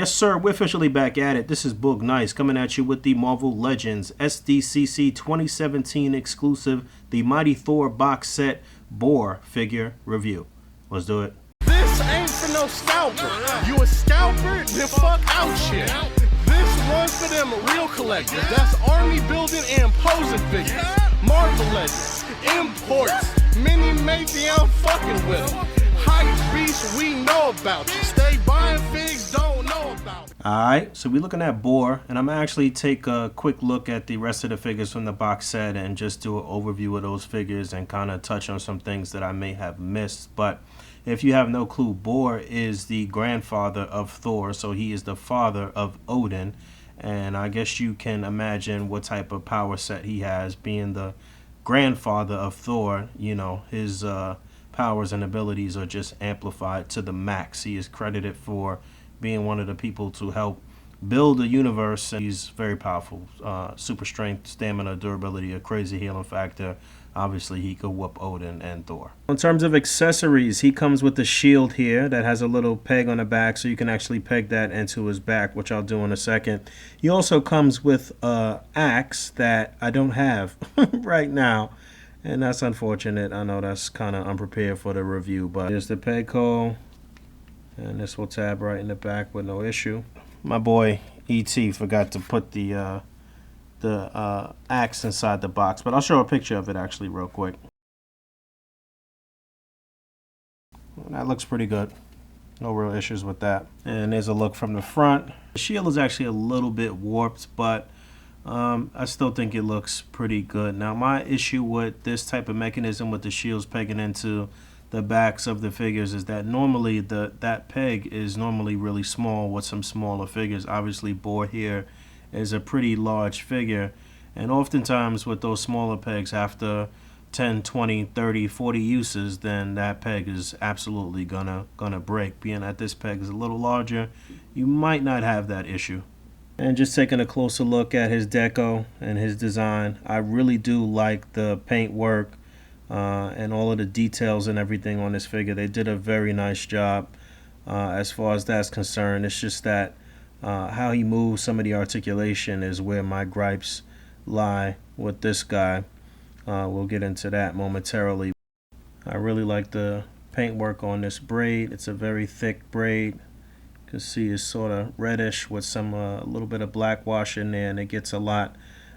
Yes, sir, we're officially back at it. This is Boog Nice coming at you with the Marvel Legends SDCC 2017 exclusive, the Mighty Thor box set Borr figure review. Let's do it. This ain't for no scalper. You a scalper? Then fuck out shit. This one's for them real collectors. That's army building and posing figures. Marvel Legends, imports, mini matey, I'm fucking with them. Hype beast, we know about you. Stay buying figs, don't know about it. Alright, so we're looking at Borr, and I'm going to actually take a quick look at the rest of the figures from the box set and just do an overview of those figures and kind of touch on some things that I may have missed. But if you have no clue, Borr is the grandfather of Thor, so he is the father of Odin, and I guess you can imagine what type of power set he has, being the grandfather of Thor. You know, his powers and abilities are just amplified to the max. He is credited for being one of the people to help build the universe, and he's very powerful. Super strength, stamina, durability, a crazy healing factor. Obviously, he could whoop Odin and Thor. In terms of accessories, he comes with a shield here that has a little peg on the back, so you can actually peg that into his back, which I'll do in a second. He also comes with an axe that I don't have right now, and that's unfortunate. I know that's kind of unprepared for the review, but here's the peg hole, and this will tab right in the back with no issue. My boy E.T. forgot to put the axe inside the box, but I'll show a picture of it actually real quick. That looks pretty good. No real issues with that. And there's a look from the front. The shield is actually a little bit warped, but I still think it looks pretty good. Now, my issue with this type of mechanism with the shields pegging into the backs of the figures is that normally that peg is normally really small with some smaller figures. Obviously, Borr here is a pretty large figure, and oftentimes with those smaller pegs, after 10, 20, 30, 40 uses, then that peg is absolutely gonna break. Being that this peg is a little larger, you might not have that issue. And just taking a closer look at his deco and his design, I really do like the paint work and all of the details and everything on this figure. They did a very nice job as far as that's concerned. It's just that how he moves, some of the articulation is where my gripes lie with this guy. We'll get into that momentarily. I really like the paint work on this braid. It's a very thick braid. You can see it's sort of reddish with some a little bit of black wash in there, and it gets a lot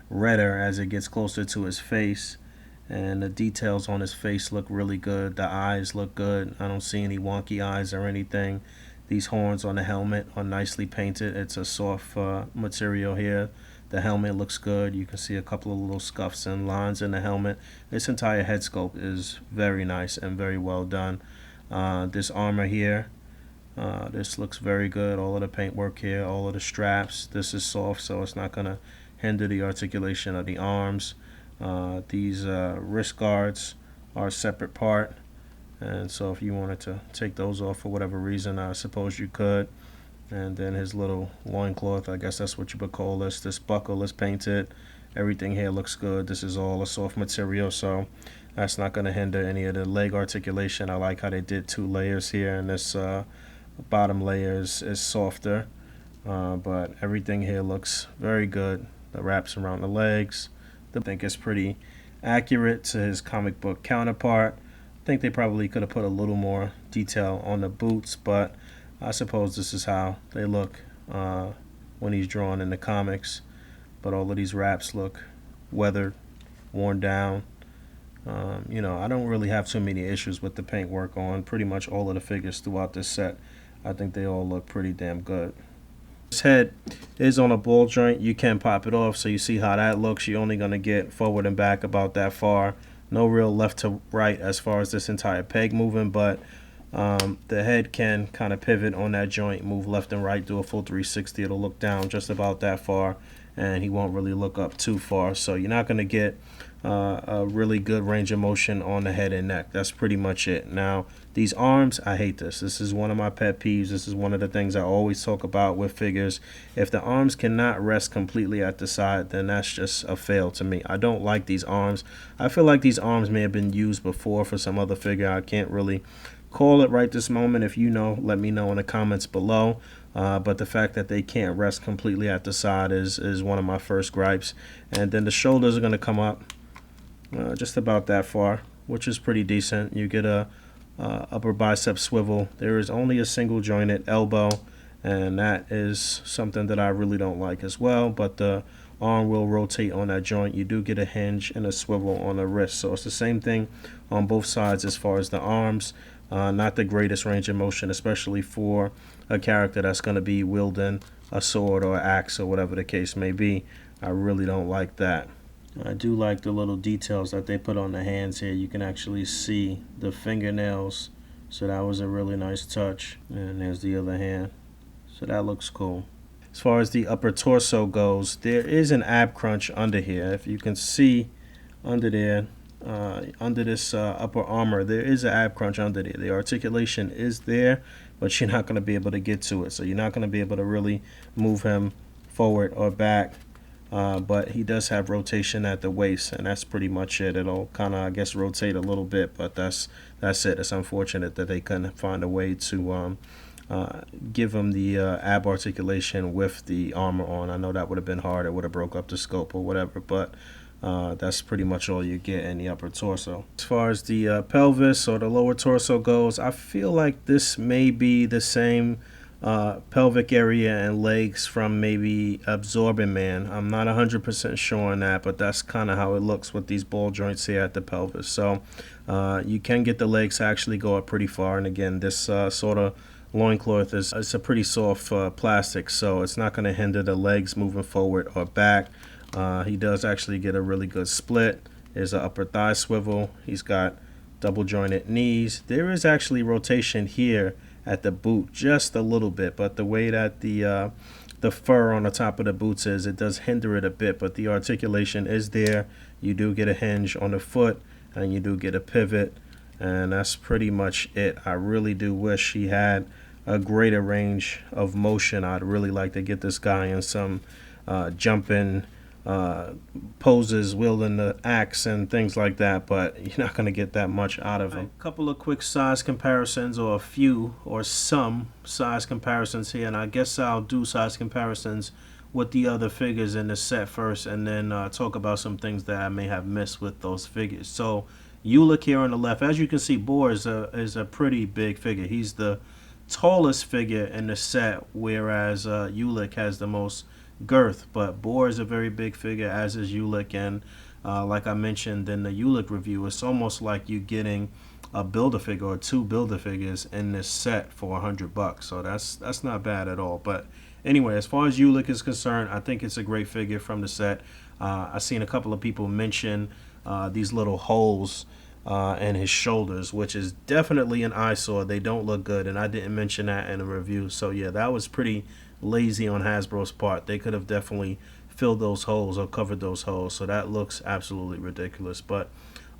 redder as it gets closer to his face. And the details on his face look really good. The eyes look good. I don't see any wonky eyes or anything. These horns on the helmet are nicely painted. It's a soft material here. The helmet looks good. You can see a couple of little scuffs and lines in the helmet. This entire head sculpt is very nice and very well done. This armor here, this looks very good. All of the paint work here, all of the straps. This is soft, so it's not going to hinder the articulation of the arms. These wrist guards are a separate part, and so if you wanted to take those off for whatever reason, I suppose you could. And then his little loincloth, I guess that's what you would call this. This buckle is painted. Everything here looks good. This is all a soft material, so that's not going to hinder any of the leg articulation. I like how they did 2 layers here, and this bottom layer is softer, but everything here looks very good. The wraps around the legs, I think it's pretty accurate to his comic book counterpart. I think they probably could have put a little more detail on the boots, but I suppose this is how they look when he's drawn in the comics. But all of these wraps look weathered, worn down. You know, I don't really have too many issues with the paint work on pretty much all of the figures throughout this set. I think they all look pretty damn good. This head is on a ball joint. You can pop it off, so you see how that looks. You're only going to get forward and back about that far. No real left to right as far as this entire peg moving, but the head can kind of pivot on that joint, move left and right, do a full 360. It'll look down just about that far, and he won't really look up too far. So you're not going to get a really good range of motion on the head and neck. That's pretty much it. Now, these arms, I hate this. This is one of my pet peeves. This is one of the things I always talk about with figures. If the arms cannot rest completely at the side, then that's just a fail to me. I don't like these arms. I feel like these arms may have been used before for some other figure. I can't really call it right this moment. If you know, let me know in the comments below. but the fact that they can't rest completely at the side is one of my first gripes. And then the shoulders are going to come up just about that far, which is pretty decent. You get a upper bicep swivel. There is only a single jointed elbow, and that is something that I really don't like as well. But the arm will rotate on that joint. You do get a hinge and a swivel on the wrist, so it's the same thing on both sides as far as the arms. Not the greatest range of motion, especially for a character that's going to be wielding a sword or axe or whatever the case may be. I really don't like that. I do like the little details that they put on the hands here. You can actually see the fingernails, so that was a really nice touch. And there's the other hand, so that looks cool. As far as the upper torso goes, there is an ab crunch under here. If you can see under there, under this upper armor, there is an ab crunch under there. The articulation is there, but you're not going to be able to get to it. So you're not going to be able to really move him forward or back. But he does have rotation at the waist, and that's pretty much it. It'll kind of, I guess, rotate a little bit, but that's it. It's unfortunate that they couldn't find a way to give him the ab articulation with the armor on. I know that would have been hard. It would have broke up the scope or whatever, but that's pretty much all you get in the upper torso. As far as the pelvis or the lower torso goes, I feel like this may be the same pelvic area and legs from maybe Absorbing Man. I'm not 100% sure on that, but that's kind of how it looks with these ball joints here at the pelvis. So you can get the legs to actually go up pretty far, and again, this sort of loincloth is a pretty soft plastic, so it's not going to hinder the legs moving forward or back. He does actually get a really good split. There's an upper thigh swivel. He's got double jointed knees. There is actually rotation here at the boot just a little bit, but the way that the fur on the top of the boots is, it does hinder it a bit, but the articulation is there. You do get a hinge on the foot, and you do get a pivot, and that's pretty much it. I really do wish he had a greater range of motion. I'd really like to get this guy in some jumping poses, wielding the axe and things like that, but you're not going to get that much out of him. A couple of quick size comparisons, or a few or some size comparisons here, and I guess I'll do size comparisons with the other figures in the set first, and then talk about some things that I may have missed with those figures. So Ulik here on the left, as you can see, Borr is a pretty big figure. He's the tallest figure in the set, whereas Ulik has the most girth, but Borr is a very big figure, as is Ulik, and like I mentioned in the Ulik review, it's almost like you getting a Build-A-Figure or two Build-A-Figures in this set for $100, so that's not bad at all. But anyway, as far as Ulik is concerned, I think it's a great figure from the set. I've seen a couple of people mention these little holes in his shoulders, which is definitely an eyesore. They don't look good, and I didn't mention that in the review. So yeah, that was pretty lazy on Hasbro's part. They could have definitely filled those holes or covered those holes, so that looks absolutely ridiculous. But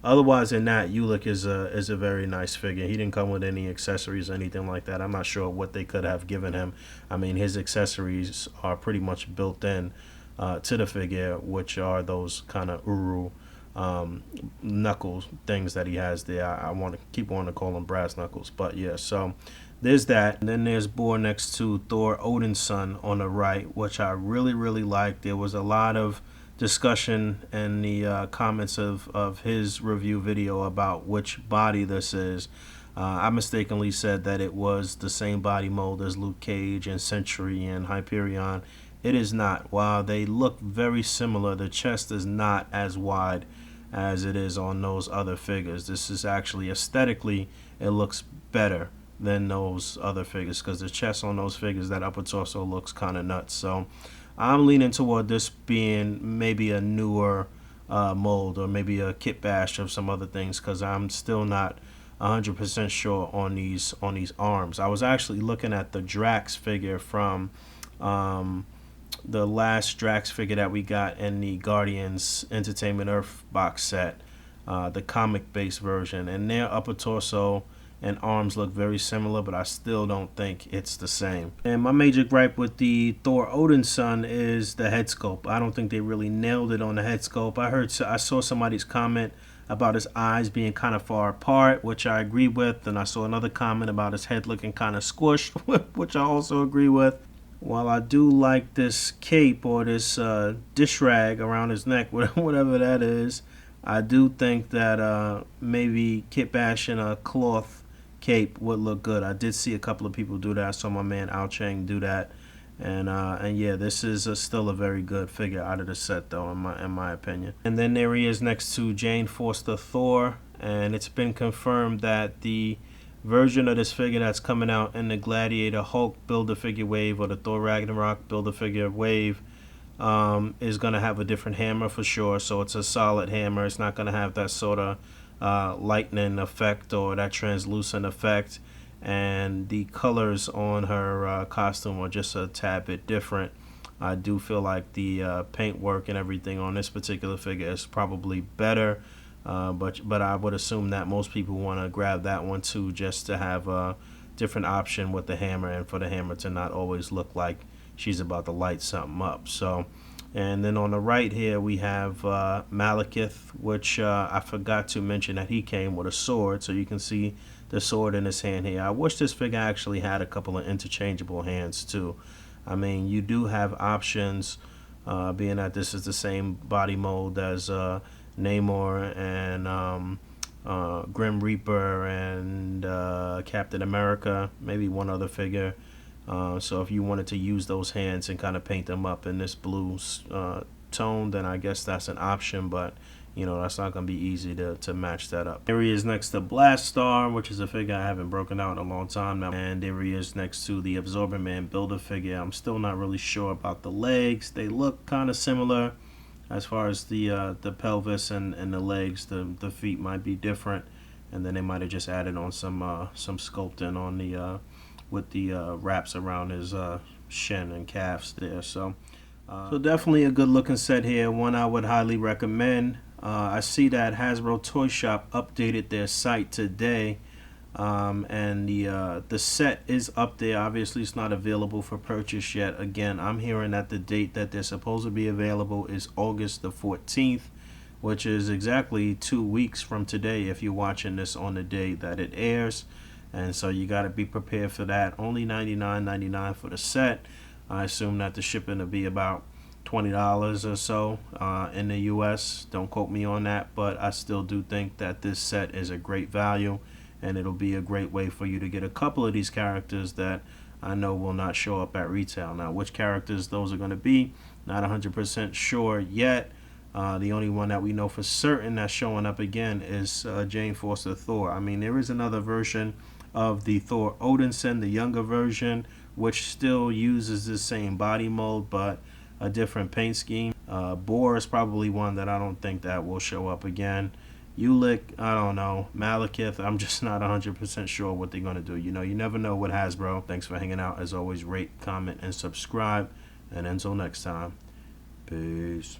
otherwise than that, Ulik is a very nice figure. He didn't come with any accessories or anything like that. I'm not sure what they could have given him. I mean, his accessories are pretty much built in to the figure, which are those kind of Uru knuckles things that he has there. I want to keep wanting to call them brass knuckles, but yeah, so there's that. And then there's Borr next to Thor Odin's son on the right, which I really like. There was a lot of discussion in the comments of his review video about which body this is. I mistakenly said that it was the same body mold as Luke Cage and Sentry and Hyperion. It is not. While they look very similar, the chest is not as wide as it is on those other figures. This is actually, aesthetically, it looks better than those other figures, because the chest on those figures, that upper torso, looks kind of nuts. So I'm leaning toward this being maybe a newer mold, or maybe a kit bash of some other things, because I'm still not 100% sure on these arms. I was actually looking at the Drax figure from the last Drax figure that we got in the Guardians Entertainment Earth box set, the comic-based version, and their upper torso and arms look very similar, but I still don't think it's the same. And my major gripe with the Thor Odin's son is the head sculpt. I don't think they really nailed it on the head sculpt. I saw somebody's comment about his eyes being kind of far apart, which I agree with. And I saw another comment about his head looking kind of squished, which I also agree with. While I do like this cape or this dish rag around his neck, whatever that is, I do think that maybe Kit Bash in a cloth cape would look good. I did see a couple of people do that. I saw my man Ao Chang do that. And yeah, this is still a very good figure out of the set, though, in my opinion. And then there he is next to Jane Foster Thor, and it's been confirmed that the version of this figure that's coming out in the Gladiator Hulk Build-A-Figure wave or the Thor Ragnarok Build-A-Figure wave is going to have a different hammer for sure. So it's a solid hammer. It's not going to have that sort of lightning effect or that translucent effect. And the colors on her costume are just a tad bit different. I do feel like the paint work and everything on this particular figure is probably better. But I would assume that most people want to grab that one too, just to have a different option with the hammer and for the hammer to not always look like she's about to light something up. So, and then on the right here we have Malekith, which I forgot to mention that he came with a sword, so you can see the sword in his hand here. I wish this figure actually had a couple of interchangeable hands too. I mean, you do have options, being that this is the same body mold as Namor and Grim Reaper and Captain America, maybe one other figure. So if you wanted to use those hands and kind of paint them up in this blue tone, then I guess that's an option, but you know, that's not going to be easy to match that up. There he is next to Blastar, which is a figure I haven't broken out in a long time now. And there he is next to the Absorber Man Build-A-Figure. I'm still not really sure about the legs. They look kind of similar as far as the pelvis and the legs. The feet might be different. And then they might have just added on some sculpting on the with the wraps around his shin and calves there. So definitely a good looking set here. One I would highly recommend. I see that Hasbro Toy Shop updated their site today, and the set is up there. Obviously, it's not available for purchase yet. Again, I'm hearing that the date that they're supposed to be available is August the 14th, which is exactly 2 weeks from today if you're watching this on the day that it airs. And so you got to be prepared for that. Only $99.99 for the set. I assume that the shipping will be about $20 or so in the US. Don't quote me on that, but I still do think that this set is a great value, and it'll be a great way for you to get a couple of these characters that I know will not show up at retail. Now, which characters those are going to be, not 100% sure yet. The only one that we know for certain that's showing up again is Jane Foster Thor. I mean, there is another version of the Thor Odinson, the younger version, which still uses the same body mold but a different paint scheme. Borr is probably one that I don't think that will show up again. Ulick, I don't know. Malekith, I'm just not 100% sure what they're going to do. You know, you never know with Hasbro. Thanks for hanging out. As always, rate, comment, and subscribe. And until next time, peace.